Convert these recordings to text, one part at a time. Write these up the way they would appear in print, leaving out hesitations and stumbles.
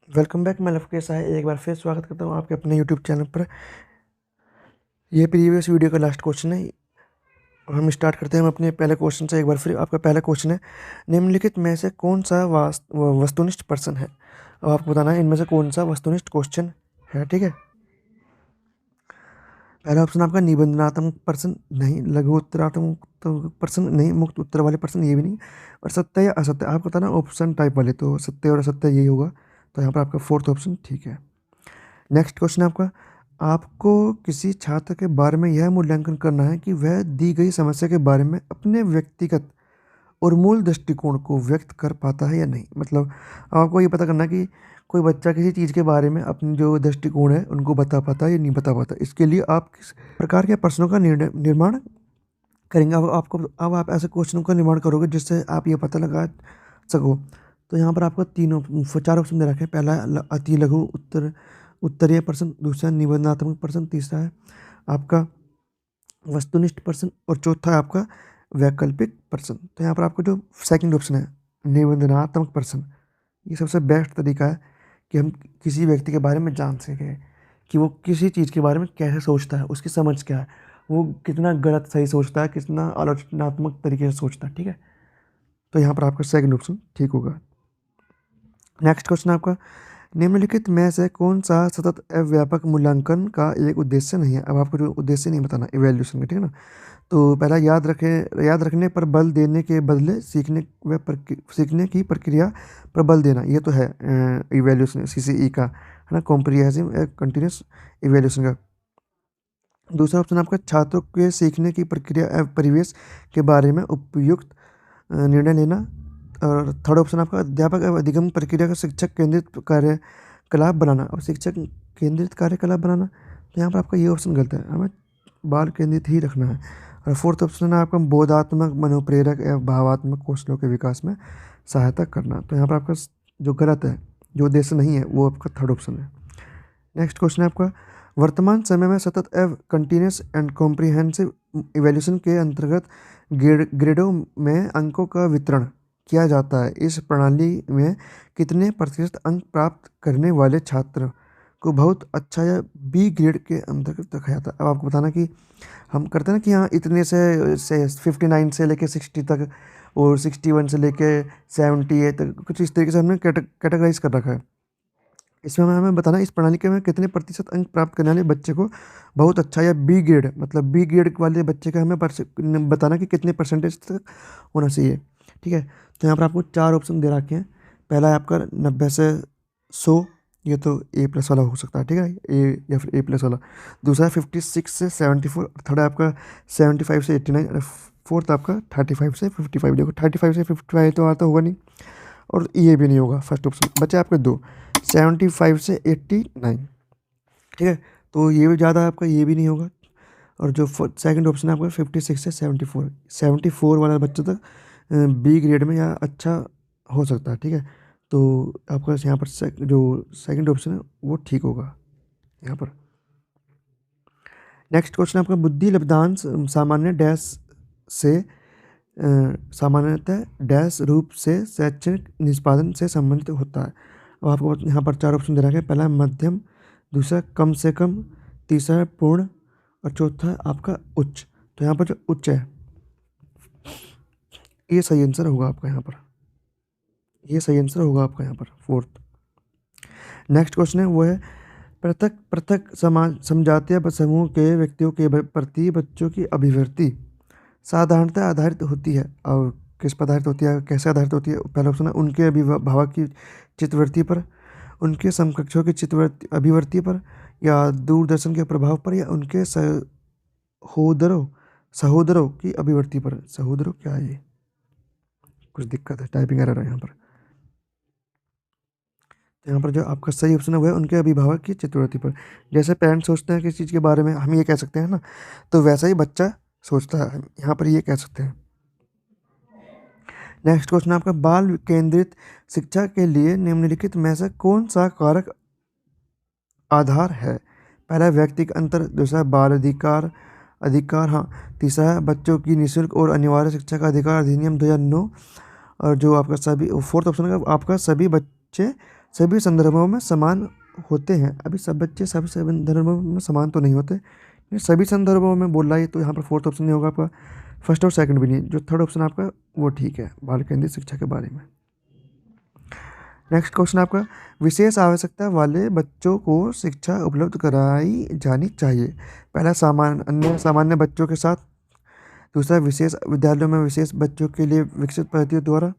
Welcome back. मैं लवकेश है, एक बार फिर स्वागत करता हूँ आपके अपने यूट्यूब चैनल पर। ये प्रीवियस वीडियो का लास्ट क्वेश्चन है और हम स्टार्ट करते हैं हम अपने पहले क्वेश्चन से। एक बार फिर आपका पहला क्वेश्चन है, निम्नलिखित में से कौन सा वस्तुनिष्ठ पर्सन है। अब आपको बताना है इनमें से कौन सा वस्तुनिष्ठ क्वेश्चन है। ठीक है, पहला ऑप्शन आपका निबंधनात्मक पर्सन नहीं, लघु उत्तरात्मक पर्सन नहीं, मुक्त उत्तर वाले पर्सन ये भी नहीं, और सत्य या असत्य आपको बताना ऑप्शन टाइप वाले, तो सत्य और असत्य यही होगा। तो यहाँ पर आपका फोर्थ ऑप्शन ठीक है। नेक्स्ट क्वेश्चन आपका, आपको किसी छात्र के बारे में यह मूल्यांकन करना है कि वह दी गई समस्या के बारे में अपने व्यक्तिगत और मूल दृष्टिकोण को व्यक्त कर पाता है या नहीं। मतलब आपको ये पता करना है कि कोई बच्चा किसी चीज़ के बारे में अपनी जो दृष्टिकोण है उनको बता पाता है या नहीं बता पाता। इसके लिए आप किस प्रकार के प्रश्नों का निर्माण करेंगे। अब आप ऐसे क्वेश्चनों का निर्माण करोगे जिससे आप ये पता लगा सको। तो यहाँ पर आपको चार ऑप्शन दे रखे हैं। पहला अति लघु उत्तरीय पर्सन, दूसरा निबंधात्मक पर्सन, तीसरा है आपका वस्तुनिष्ठ पर्सन, और चौथा है आपका वैकल्पिक पर्सन। तो यहाँ पर आपको जो सेकंड ऑप्शन है निबंधनात्मक पर्सन, ये सबसे बेस्ट तरीका है कि हम किसी व्यक्ति के बारे में जान सकें कि वो किसी चीज़ के बारे में कैसे सोचता है, उसकी समझ क्या है, वो कितना गलत सही सोचता है, कितना आलोचनात्मक तरीके से सोचता है। ठीक है, तो यहाँ पर आपका सेकंड ऑप्शन ठीक होगा। नेक्स्ट क्वेश्चन आपका, निम्नलिखित में से कौन सा सतत व्यापक मूल्यांकन का एक उद्देश्य नहीं है। अब आपको जो उद्देश्य नहीं बताना इवैल्यूएशन का, ठीक है ना। तो पहला याद रखने पर बल देने के बदले सीखने की प्रक्रिया पर बल देना, ये तो है इवैल्यूएशन सीसीई का, है ना, कॉम्प्रिहेंसिव कंटिन्यूस इवैल्यूएशन का। दूसरा ऑप्शन आपका छात्रों के सीखने की प्रक्रिया एवं परिवेश के बारे में उपयुक्त निर्णय लेना। और थर्ड ऑप्शन आपका अध्यापक एवं अधिगम प्रक्रिया का शिक्षक केंद्रित कार्यकलाप बनाना। और शिक्षक केंद्रित कार्यकलाप बनाना, तो यहाँ पर आपका ये ऑप्शन गलत है, हमें बाल केंद्रित ही रखना है। और फोर्थ ऑप्शन है आपका बोधात्मक मनोप्रेरक एवं भावात्मक कौशलों के विकास में सहायता करना। तो यहाँ पर आपका जो गलत है, जो उद्देश्य नहीं है, वो आपका थर्ड ऑप्शन है। नेक्स्ट क्वेश्चन है आपका, वर्तमान समय में सतत एवं कंटिन्यूस एंड कॉम्प्रिहेंसिव इवैल्यूएशन के अंतर्गत ग्रेडों में अंकों का वितरण किया जाता है। इस प्रणाली में कितने प्रतिशत अंक प्राप्त करने वाले छात्र को बहुत अच्छा या बी ग्रेड के अंतर्गत रखा जाता है। अब आपको बताना कि हम करते हैं ना कि यहाँ इतने से 59 से लेके 60 तक और 61 से लेके 78 तक, कुछ इस तरीके से हमने कैटेगराइज कर रखा है। इसमें हमें बताना इस प्रणाली के में कितने प्रतिशत अंक प्राप्त करने वाले बच्चे को बहुत अच्छा या बी ग्रेड, मतलब बी ग्रेड वाले बच्चे का हमें बताना कि कितने परसेंटेज तक होना चाहिए। ठीक है, तो यहाँ पर आपको चार ऑप्शन दे रखे हैं। पहला है आपका 90 से 100, ये तो ए प्लस वाला हो सकता है, ठीक है, ए या फिर ए प्लस वाला। दूसरा है 56 से 74, थर्ड है आपका 75 से 89, और फोर्थ आपका 35 से 55। देखो 35 से 55 तो आता होगा नहीं, और ये भी नहीं होगा। फर्स्ट ऑप्शन बचे आपके दो, 75 से 89। ठीक है, तो ये भी ज़्यादा आपका, ये भी नहीं होगा। और जो सेकंड ऑप्शन है आपका 56 से 74 वाला बच्चा तक बी ग्रेड में या अच्छा हो सकता है। ठीक है, तो आपका यहाँ पर जो सेकंड ऑप्शन है वो ठीक होगा यहाँ पर। नेक्स्ट क्वेश्चन आपका, बुद्धि लब्धांश सामान्य डैश से सामान्यतः डैश रूप से शैक्षणिक निष्पादन से संबंधित होता है। अब आपको यहाँ पर चार ऑप्शन दे रखा है। पहला है मध्यम, दूसरा कम से कम, तीसरा है पूर्ण, और चौथा है आपका उच्च। तो यहाँ पर जो उच्च है ये सही आंसर होगा आपका यहाँ पर, ये सही आंसर होगा आपका यहाँ पर फोर्थ। नेक्स्ट क्वेश्चन है वो है, पृथक पृथक समाज समझाते समूह के व्यक्तियों के प्रति बच्चों की अभिवृत्ति साधारणतः आधारित होती है, और किस पर आधारित होती है, कैसे आधारित होती है। पहला ऑप्शन है उनके अभिभावक की चित्तवृत्ति पर, उनके समकक्षों की चित्तवृत्ति अभिवृत्ति पर, या दूरदर्शन के प्रभाव पर, या उनके सहोदरों सहोदरों की अभिवृत्ति पर। सहोदरों क्या है ये, कुछ दिक्कत है, टाइपिंग एरर है यहाँ पर। तो यहाँ पर जो आपका सही ऑप्शन है वो है उनके अभिभावक की चित्तवृत्ति पर। जैसे पेरेंट्स सोचते हैं किसी चीज़ के बारे में, हम ये कह सकते हैं ना, तो वैसा ही बच्चा सोचता है, यहाँ पर ये कह सकते हैं। नेक्स्ट क्वेश्चन आपका, बाल केंद्रित शिक्षा के लिए निम्नलिखित में से कौन सा कारक आधार है। पहला है व्यक्तिगत अंतर, दूसरा है बाल अधिकार अधिकार हाँ, तीसरा है बच्चों की निःशुल्क और अनिवार्य शिक्षा का अधिकार अधिनियम 2009, और जो आपका सभी फोर्थ ऑप्शन है आपका सभी बच्चे सभी संदर्भों में समान होते हैं। अभी सब बच्चे सभी संदर्भों में समान तो नहीं होते, ये सभी संदर्भों में बोल रहा है, तो यहाँ पर फोर्थ ऑप्शन नहीं होगा आपका, फर्स्ट और सेकंड भी नहीं। जो थर्ड ऑप्शन आपका वो ठीक है बाल केंद्रित शिक्षा के बारे में। नेक्स्ट क्वेश्चन आपका, विशेष आवश्यकता वाले बच्चों को शिक्षा उपलब्ध कराई जानी चाहिए। पहला अन्य सामान्य बच्चों के साथ, दूसरा विशेष विद्यालयों में विशेष बच्चों के लिए विकसित पद्धतियों द्वारा,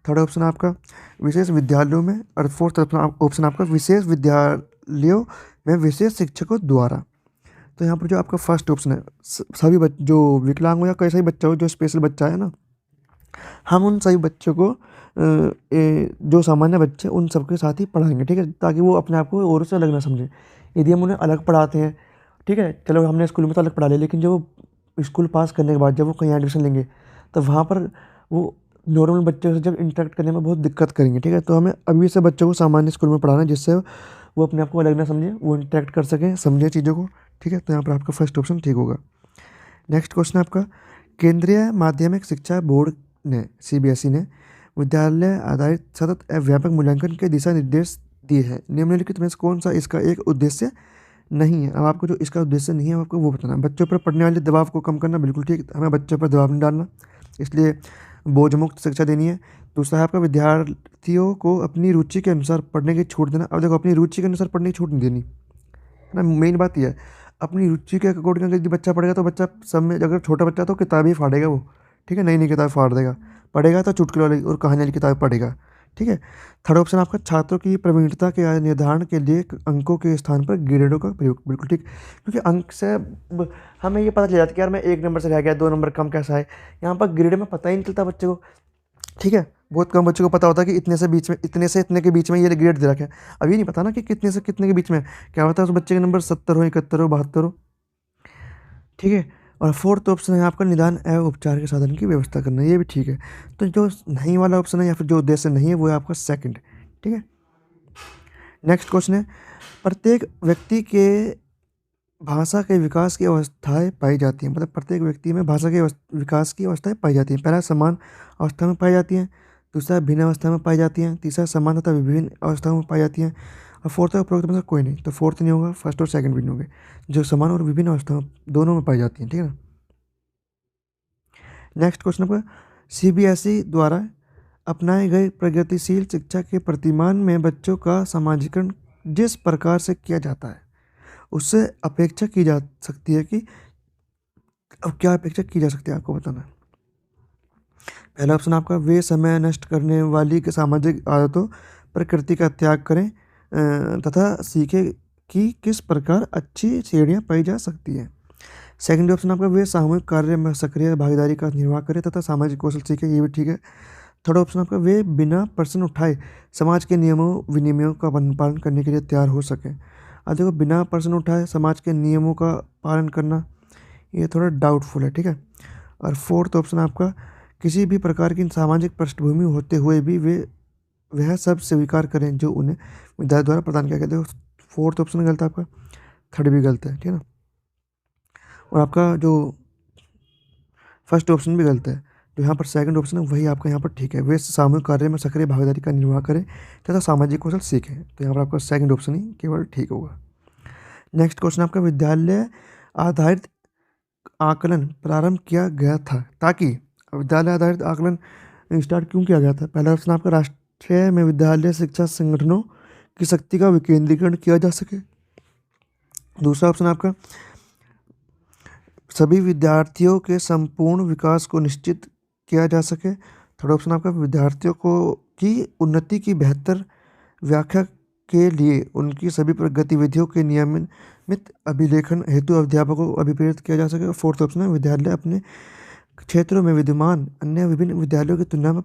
थर्ड ऑप्शन आपका विशेष विद्यालयों में, और फोर्थ ऑप्शन आपका विशेष विद्यालयों में विशेष शिक्षकों द्वारा। तो यहाँ पर जो आपका फर्स्ट ऑप्शन है, सभी जो विकलांग हो या कैसा ही बच्चा हो, जो स्पेशल बच्चा है ना, हम उन सभी बच्चों को जो सामान्य बच्चे उन सबके साथ ही पढ़ाएंगे, ठीक है, ताकि वो अपने आप को और से अलग ना समझें। यदि हम उन्हें अलग पढ़ाते हैं, ठीक है, चलो हमने स्कूल में तो अलग पढ़ा लिया, लेकिन जब वो स्कूल पास करने के बाद जब वो कहीं एडमिशन लेंगे, तो वहाँ पर वो नॉर्मल बच्चों से जब इंटरेक्ट करने में बहुत दिक्कत करेंगे, ठीक है। तो हमें अभी से बच्चों को सामान्य स्कूल में पढ़ाना है, जिससे वो अपने आप को अलग ना समझें, वो इंटरेक्ट कर सकें, समझें चीज़ों को, ठीक है। तो यहाँ पर आपका फर्स्ट ऑप्शन ठीक होगा। नेक्स्ट क्वेश्चन आपका, केंद्रीय माध्यमिक शिक्षा बोर्ड ने CBSE ने विद्यालय आधारित सतत एवं व्यापक मूल्यांकन के दिशा निर्देश दिए हैं। निम्नलिखित में से कौन सा इसका एक उद्देश्य नहीं है। अब आपको जो इसका उद्देश्य नहीं है आपको वो बताना है। बच्चों पर पढ़ने वाले दबाव को कम करना, बिल्कुल ठीक, हमें बच्चों पर दबाव नहीं डालना, इसलिए बोझ मुक्त शिक्षा देनी है। दूसरा है आपका विद्यार्थियों को अपनी रुचि के अनुसार पढ़ने की छूट देना। अब देखो, अपनी रुचि के अनुसार पढ़ने की छूट नहीं देनी ना, मेन बात यह है, अपनी रुचि के अकॉर्डिंग अगर यदि बच्चा पढ़ेगा तो बच्चा सब में, अगर छोटा बच्चा तो किताब ही फाड़ेगा वो, ठीक है, नई नई किताब फाड़ देगा, पढ़ेगा तो चुटकुले वाली और कहानी वाली किताब पढ़ेगा, ठीक है। थर्ड ऑप्शन आपका, छात्रों की प्रवीणता के निर्धारण के लिए अंकों के स्थान पर ग्रेडों का प्रयोग, बिल्कुल ठीक, क्योंकि अंक से हमें ये पता चल जाता है कि यार मैं 1 नंबर से रह गया, 2 नंबर कम कैसा है। यहाँ पर ग्रेड में पता ही नहीं चलता बच्चे को, ठीक है, बहुत कम बच्चों को पता होता है कि इतने से इतने के बीच में ये ग्रेड दे रखा है। अब ये नहीं पता ना कि कितने से कितने के बीच में, क्या होता है उस बच्चे के नंबर 70 हो, 71 हो, 72 हो, ठीक है। और फोर्थ ऑप्शन है आपका, निदान एवं उपचार के साधन की व्यवस्था करना, ये भी ठीक है। तो जो नहीं वाला ऑप्शन है या फिर जो उद्देश्य नहीं है वो है आपका सेकंड, ठीक है। नेक्स्ट क्वेश्चन है, प्रत्येक व्यक्ति के भाषा के विकास की अवस्थाएं पाई जाती हैं, मतलब प्रत्येक व्यक्ति में भाषा के विकास की अवस्थाएं पाई जाती हैं। पहला, समान अवस्था में पाई जाती हैं, दूसरा भिन्न अवस्था में पाई जाती हैं, तीसरा समान तथा विभिन्न अवस्थाओं में पाई जाती हैं, और फोर्थ है उपरोक्त में से कोई नहीं। तो फोर्थ नहीं होगा, फर्स्ट और सेकंड भी नहीं होंगे, जो समान और विभिन्न अवस्थाओं दोनों में पाई जाती हैं, ठीक है ना। नेक्स्ट क्वेश्चन आपका, CBSE द्वारा अपनाए गए प्रगतिशील शिक्षा के प्रतिमान में बच्चों का समाजीकरण जिस प्रकार से किया जाता है, उससे अपेक्षा की जा सकती है कि, अब क्या अपेक्षा की जा सकती है आपको बताना है। पहला ऑप्शन आपका, वे समय नष्ट करने वाली सामाजिक आदतों प्रकृति का त्याग करें तथा सीखे कि किस प्रकार अच्छी श्रेणियाँ पाई जा सकती हैं। सेकंड ऑप्शन आपका, वे सामूहिक कार्य में सक्रिय भागीदारी का निर्वाह करें तथा सामाजिक कौशल सीखें, ये भी ठीक है। थर्ड ऑप्शन आपका, वे बिना प्रश्न उठाए समाज के नियमों विनियमों का पालन करने के लिए तैयार हो सकें। अब देखो, बिना प्रश्न उठाए समाज के नियमों का पालन करना ये थोड़ा डाउटफुल है, ठीक है। और फोर्थ ऑप्शन आपका, किसी भी प्रकार की सामाजिक पृष्ठभूमि होते हुए भी वह सब स्वीकार करें जो उन्हें विद्यालय द्वारा प्रदान किया गया। देखो, फोर्थ ऑप्शन गलत है आपका, थर्ड भी गलत है, ठीक है ना। और आपका जो फर्स्ट ऑप्शन भी गलत है, जो यहाँ पर सेकंड ऑप्शन है वही आपका यहाँ पर ठीक है। वे सामूहिक कार्य में सक्रिय भागीदारी का निर्वाह करें तथा सामाजिक कौशल सीखें, तो यहाँ पर आपका सेकंड ऑप्शन ही केवल ठीक होगा। नेक्स्ट क्वेश्चन आपका, विद्यालय आधारित आकलन प्रारंभ किया गया था ताकि, विद्यालय आधारित आकलन स्टार्ट क्यों किया गया था। पहला ऑप्शन आपका, राष्ट्रीय में विद्यालय शिक्षा संगठनों की शक्ति का विकेंद्रीकरण किया जा सके। दूसरा ऑप्शन आपका, सभी विद्यार्थियों के संपूर्ण विकास को निश्चित किया जा सके। थर्ड ऑप्शन आपका, विद्यार्थियों को की उन्नति की बेहतर व्याख्या के लिए उनकी सभी गतिविधियों के नियमित अभिलेखन हेतु अध्यापकों को अभिप्रेरित किया जा सके। फोर्थ ऑप्शन है, विद्यालय अपने क्षेत्रों में विद्यमान अन्य विभिन्न विद्यालयों की तुलना में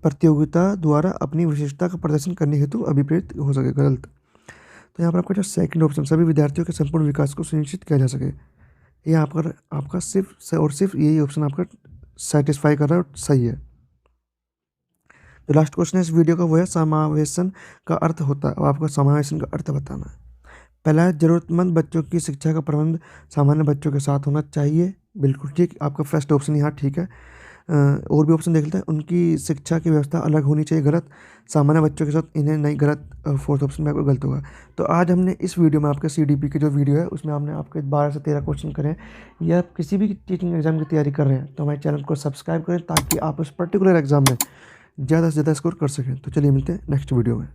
प्रतियोगिता द्वारा अपनी विशेषता का प्रदर्शन करने हेतु अभिप्रेरित हो सके, गलत। तो यहाँ पर आपका जो सेकंड ऑप्शन, सभी विद्यार्थियों के संपूर्ण विकास को सुनिश्चित किया जा सके, ये आपका सिर्फ और सिर्फ यही ऑप्शन आपका सेटिस्फाई कर रहा है और सही है। जो लास्ट क्वेश्चन है इस वीडियो का वो है, समावेशन का अर्थ होता है। अब आपको समावेशन का अर्थ बताना है। पहला है, जरूरतमंद बच्चों की शिक्षा का प्रबंध सामान्य बच्चों के साथ होना चाहिए, बिल्कुल ठीक, आपका फर्स्ट ऑप्शन यहाँ ठीक है। और भी ऑप्शन देख लेते हैं। उनकी शिक्षा की व्यवस्था अलग होनी चाहिए, गलत। सामान्य बच्चों के साथ इन्हें नहीं, गलत। फोर्थ ऑप्शन में आपका गलत होगा। तो आज हमने इस वीडियो में आपके CDP की जो वीडियो है उसमें हमने आपके 12 से 13 क्वेश्चन करे हैं। या आप किसी भी टीचिंग एग्जाम की तैयारी कर रहे हैं तो हमारे चैनल को सब्सक्राइब करें ताकि आप उस पर्टिकुलर एग्जाम में ज़्यादा से ज़्यादा स्कोर कर सकें। तो चलिए मिलते हैं नेक्स्ट वीडियो में।